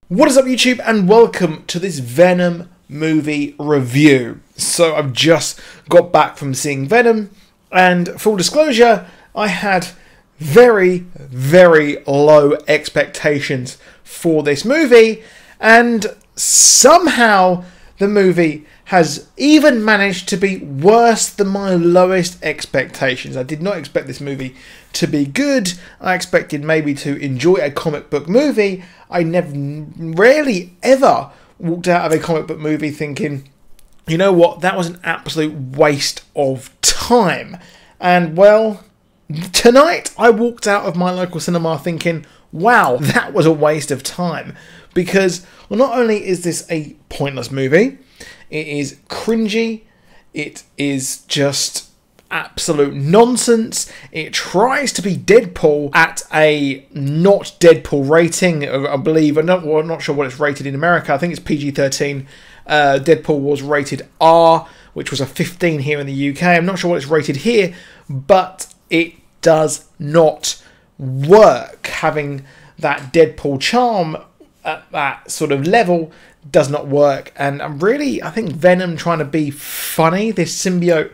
What is up, YouTube, and welcome to this Venom movie review. So I've just got back from seeing Venom, and full disclosure, I had very, very low expectations for this movie, and somehow the movie has even managed to be worse than my lowest expectations. I did not expect this movie to be good. I expected maybe to enjoy a comic book movie. I rarely ever walked out of a comic book movie thinking, you know what, that was an absolute waste of time. And well, tonight I walked out of my local cinema thinking, wow, that was a waste of time. Because well, not only is this a pointless movie, it is cringy, it is just absolute nonsense. It tries to be Deadpool at a not Deadpool rating, I believe. I'm not sure what it's rated in America. I think it's PG-13. Deadpool was rated R, which was a 15 here in the UK. I'm not sure what it's rated here, but it does not work. Having that Deadpool charm at that sort of level does not work. And I think Venom trying to be funny, this symbiote,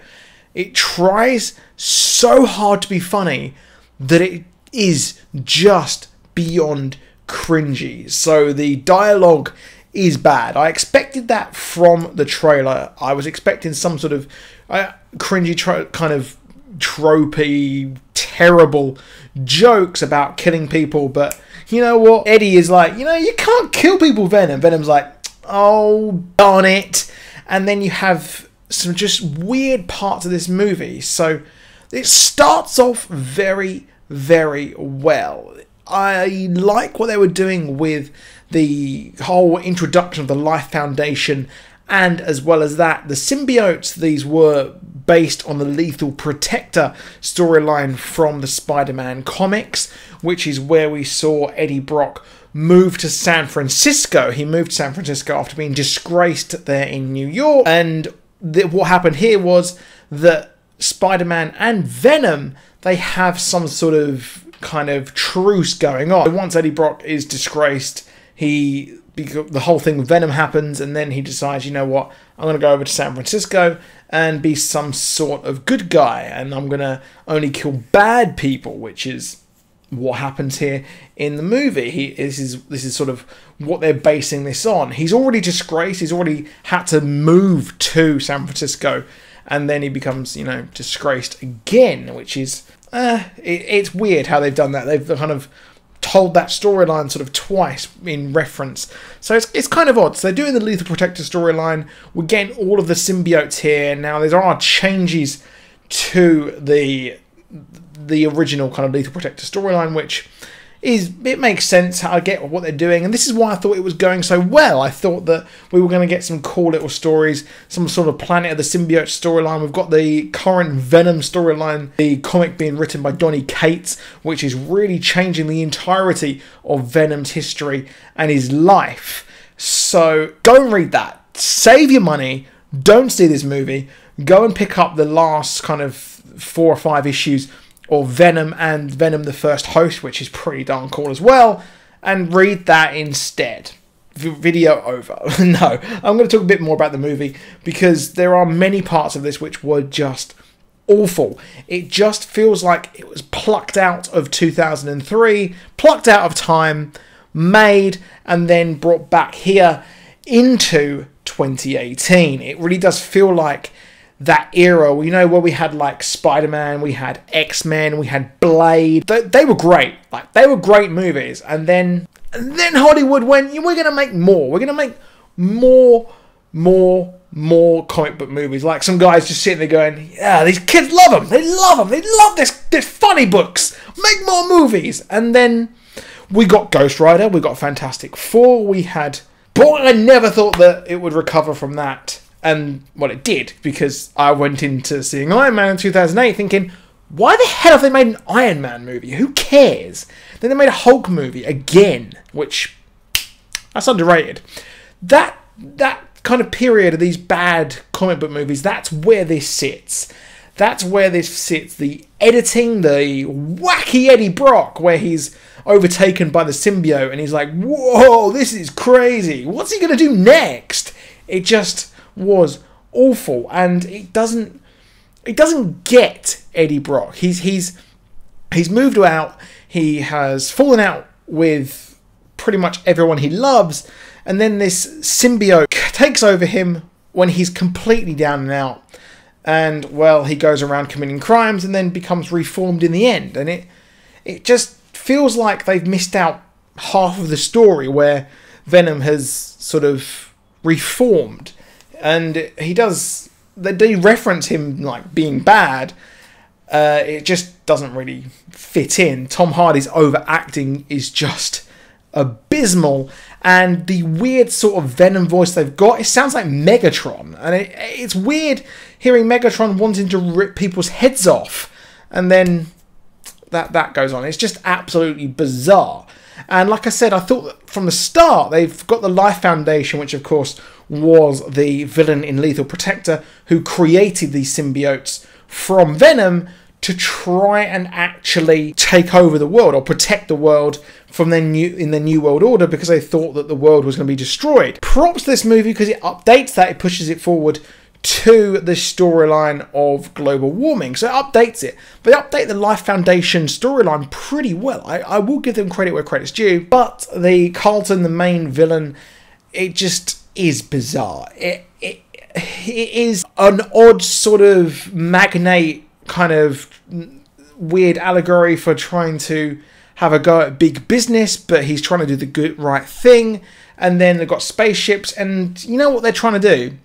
it tries so hard to be funny that it is just beyond cringy. So the dialogue is bad. I expected that from the trailer. I was expecting some sort of cringy kind of tropey, terrible jokes about killing people, but you know what? Eddie is like, you know, you can't kill people, Venom. Venom's like, oh, darn it. And then you have some just weird parts of this movie. So it starts off very, very well. I like what they were doing with the whole introduction of the Life Foundation, and as well as that, the symbiotes. These were based on the Lethal Protector storyline from the Spider-Man comics, which is where we saw Eddie Brock move to San Francisco. He moved to San Francisco after being disgraced there in New York, and what happened here was that Spider-Man and Venom, they have some sort of kind of truce going on. Once Eddie Brock is disgraced, the whole thing with Venom happens, and then he decides, you know what, I'm going to go over to San Francisco and be some sort of good guy, and I'm going to only kill bad people, which is what happens here in the movie. This is sort of what they're basing this on. He's already disgraced. He's already had to move to San Francisco, and then he becomes, you know, disgraced again, which is it's weird how they've done that. They've kind of told that storyline sort of twice in reference, so it's kind of odd. So they're doing the Lethal Protector storyline. We're getting all of the symbiotes here now. There are changes to the original kind of Lethal Protector storyline, which it makes sense. I get what they're doing, and this is why I thought it was going so well. I thought that we were going to get some cool little stories, some sort of Planet of the Symbiote storyline. We've got the current Venom storyline, the comic being written by Donny Cates, which is really changing the entirety of Venom's history and his life. So go and read that. Save your money. Don't see this movie. Go and pick up the last kind of 4 or 5 issues or Venom and Venom the First Host, which is pretty darn cool as well, and read that instead. Video over. No, I'm going to talk a bit more about the movie, because there are many parts of this which were just awful. It just feels like it was plucked out of 2003, plucked out of time, made, and then brought back here into 2018. It really does feel like that era, you know, where we had like Spider-Man, we had X-Men, we had Blade. They were great. Like, they were great movies. And then Hollywood went, we're going to make more. We're going to make more comic book movies. Like, some guys just sitting there going, yeah, these kids love them. They love them. They love this funny books. Make more movies. And then we got Ghost Rider. We got Fantastic Four. We had... Boy, I never thought that it would recover from that. And, well, it did, because I went into seeing Iron Man in 2008 thinking, why the hell have they made an Iron Man movie? Who cares? Then they made a Hulk movie again, which, that's underrated. That kind of period of these bad comic book movies, that's where this sits. That's where this sits. The editing, the wacky Eddie Brock, where he's overtaken by the symbiote, and he's like, whoa, this is crazy. What's he going to do next? It just was awful, and it doesn't get Eddie Brock. He's moved out. He has fallen out with pretty much everyone he loves, and then this symbiote takes over him when he's completely down and out, and well, he goes around committing crimes and then becomes reformed in the end. And it just feels like they've missed out half of the story, where Venom has sort of reformed, and they do reference him like being bad. It just doesn't really fit in. Tom Hardy's overacting is just abysmal, and the weird sort of Venom voice they've got, it sounds like Megatron, and it's weird hearing Megatron wanting to rip people's heads off, and then that goes on. It's just absolutely bizarre. And like I said, I thought that from the start they've got the Life Foundation, which of course was the villain in Lethal Protector, who created these symbiotes from Venom to try and actually take over the world, or protect the world from their new world order, because they thought that the world was going to be destroyed. Props to this movie because it updates that, it pushes it forward to the storyline of global warming. So it updates it. But they update the Life Foundation storyline pretty well. I will give them credit where credit's due. But the Carlton, the main villain, it just is bizarre. It is an odd sort of magnate kind of weird allegory for trying to have a go at big business, but he's trying to do the good right thing. And then they've got spaceships, and you know what they're trying to do?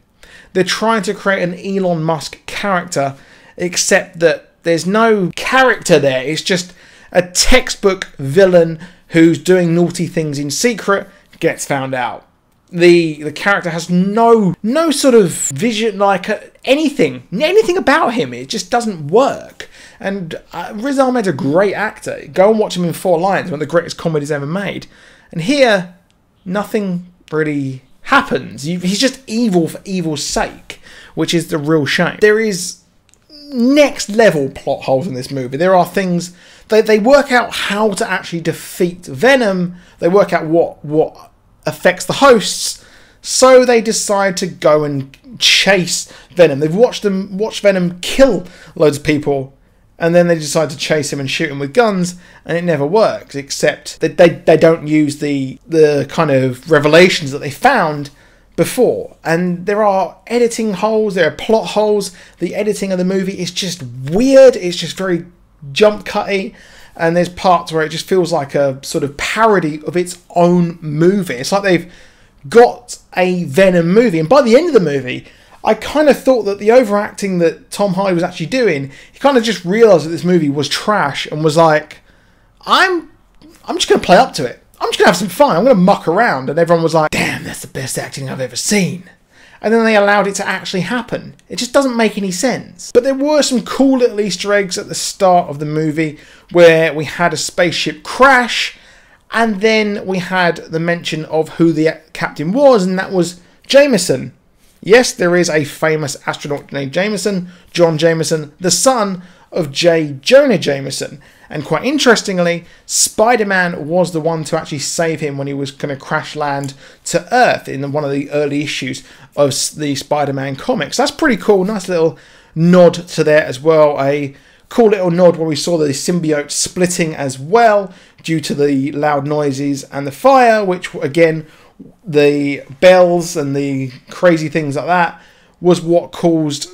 They're trying to create an Elon Musk character, except that there's no character there. It's just a textbook villain who's doing naughty things in secret, gets found out. The character has no sort of vision, like anything about him. It just doesn't work. And Riz Ahmed's a great actor. Go and watch him in 4 Lions, one of the greatest comedies ever made. And here, nothing really happens. He's just evil for evil's sake, which is the real shame. There is next level plot holes in this movie. There are things they work out how to actually defeat Venom. They work out what affects the hosts, so they decide to go and chase Venom. They've watched Venom kill loads of people, and then they decide to chase him and shoot him with guns, and it never works, except that they don't use the kind of revelations that they found before. And there are editing holes, there are plot holes. The editing of the movie is just weird. It's just very jump cutty. And there's parts where it just feels like a sort of parody of its own movie. It's like they've got a Venom movie. And by the end of the movie, I kind of thought that the overacting that Tom Hardy was actually doing, he kind of just realised that this movie was trash and was like, I'm just going to play up to it. I'm just going to have some fun. I'm going to muck around. And everyone was like, damn, that's the best acting I've ever seen. And then they allowed it to actually happen. It just doesn't make any sense. But there were some cool little Easter eggs at the start of the movie where we had a spaceship crash, and then we had the mention of who the captain was, and that was Jameson. Yes, there is a famous astronaut named Jameson, John Jameson, the son of J. Jonah Jameson. And quite interestingly, Spider-Man was the one to actually save him when he was going to crash land to Earth in one of the early issues of the Spider-Man comics. That's pretty cool. Nice little nod to there as well. A cool little nod where we saw the symbiote splitting as well due to the loud noises and the fire, which again, the bells and the crazy things like that was what caused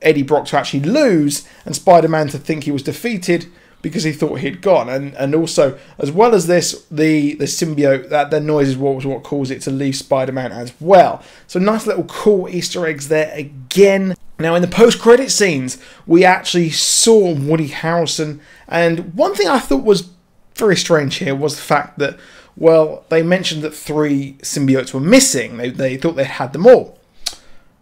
Eddie Brock to actually lose and Spider-Man to think he was defeated because he thought he'd gone. And also, as well as this, the symbiote, that the noises was what caused it to leave Spider-Man as well. So nice little cool Easter eggs there again. Now in the post-credit scenes, we actually saw Woody Harrelson, and one thing I thought was very strange here was the fact that, well, they mentioned that 3 symbiotes were missing. They thought they had them all.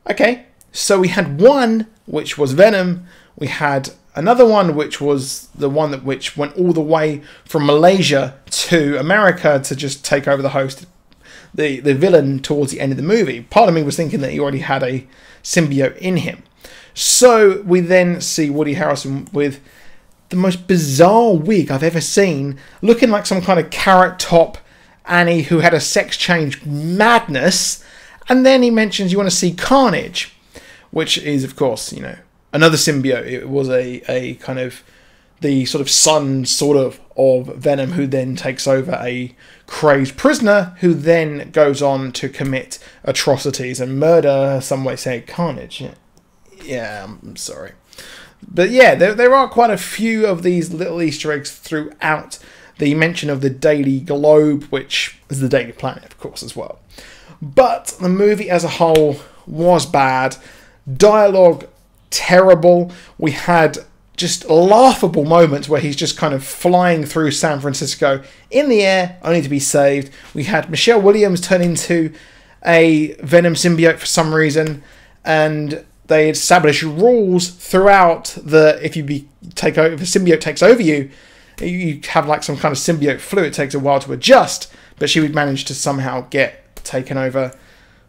Okay, so we had one, which was Venom. We had another one, which was the one that which went all the way from Malaysia to America to just take over the host, the villain towards the end of the movie. Part of me was thinking that he already had a symbiote in him. So we then see Woody Harrelson with the most bizarre wig I've ever seen, looking like some kind of carrot top Annie who had a sex change madness. And then he mentions you want to see Carnage, which is, of course, you know, another symbiote. It was a kind of the sort of son, sort of Venom, who then takes over a crazed prisoner, who then goes on to commit atrocities and murder. Some way say Carnage. Yeah, I'm sorry. But yeah, there are quite a few of these little Easter eggs throughout. The mention of the Daily Globe, which is the Daily Planet, of course, as well. But the movie as a whole was bad. Dialogue, terrible. We had just laughable moments where he's just kind of flying through San Francisco in the air, only to be saved. We had Michelle Williams turn into a Venom symbiote for some reason, and they establish rules throughout if a symbiote takes over you, you have like some kind of symbiote flu. It takes a while to adjust, but she would manage to somehow get taken over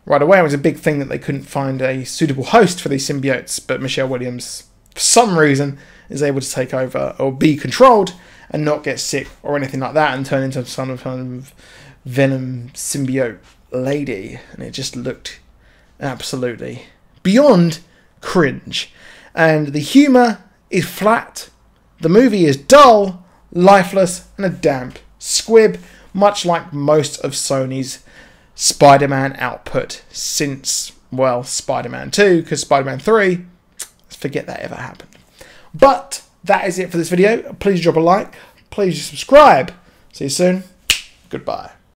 right away. It was a big thing that they couldn't find a suitable host for these symbiotes, but Michelle Williams, for some reason, is able to take over or be controlled and not get sick or anything like that and turn into some kind of Venom symbiote lady. And it just looked absolutely beyond cringe. And the humour is flat. The movie is dull, lifeless, and a damp squib, much like most of Sony's Spider-Man output since, well, Spider-Man 2, because Spider-Man 3, forget that ever happened. But that is it for this video. Please drop a like, please subscribe. See you soon. Goodbye.